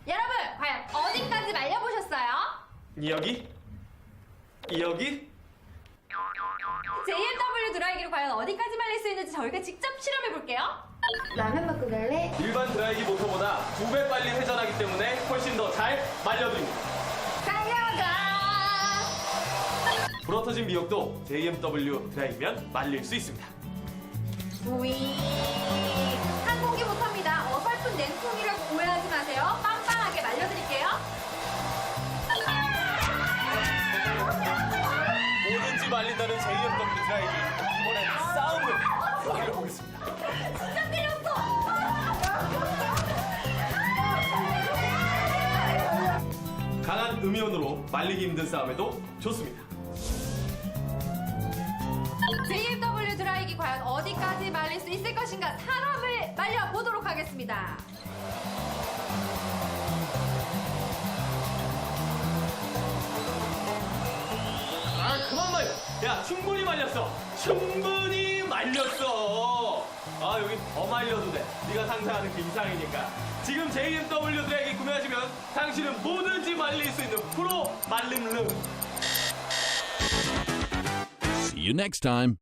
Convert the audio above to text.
여러분, 과연 어디까지 말려보셨어요? 여기? 여기? JMW 드라이기로 과연 어디까지 말릴 수 있는지 저희가 직접 실험해볼게요. 라면 바꾸갈래? 일반 드라이기 모터보다 2배 빨리 회전하기 때문에 훨씬 더 잘 말려드립니다. 달려가! 불어터진 미역도 JMW 드라이기면 말릴 수 있습니다. 우이! 항공기 모터입니다. 어설픈 냉풍이라고 오해하지 마세요. 빵빵하게 말려드릴게요. 뭐든지 말린다는 JMW 드라이기. 이번엔 싸움을 벌여보겠습니다. 진짜 때렸어! 강한 음이온으로 말리기 힘든 싸움에도 좋습니다. JMW 드라이기 과연 어디까지 말릴 수 있을 것인가? 사람을 말려보도록 하겠습니다. 아, 그만 말려. 야, 충분히 말렸어. 충분히 말렸어. 아, 여기 더 말려도 돼. 네가 상상하는 그 이상이니까. 지금 JMW 드라이기 구매하시면 당신은 뭐든지 말릴 수 있는 프로 말림름. See you next time.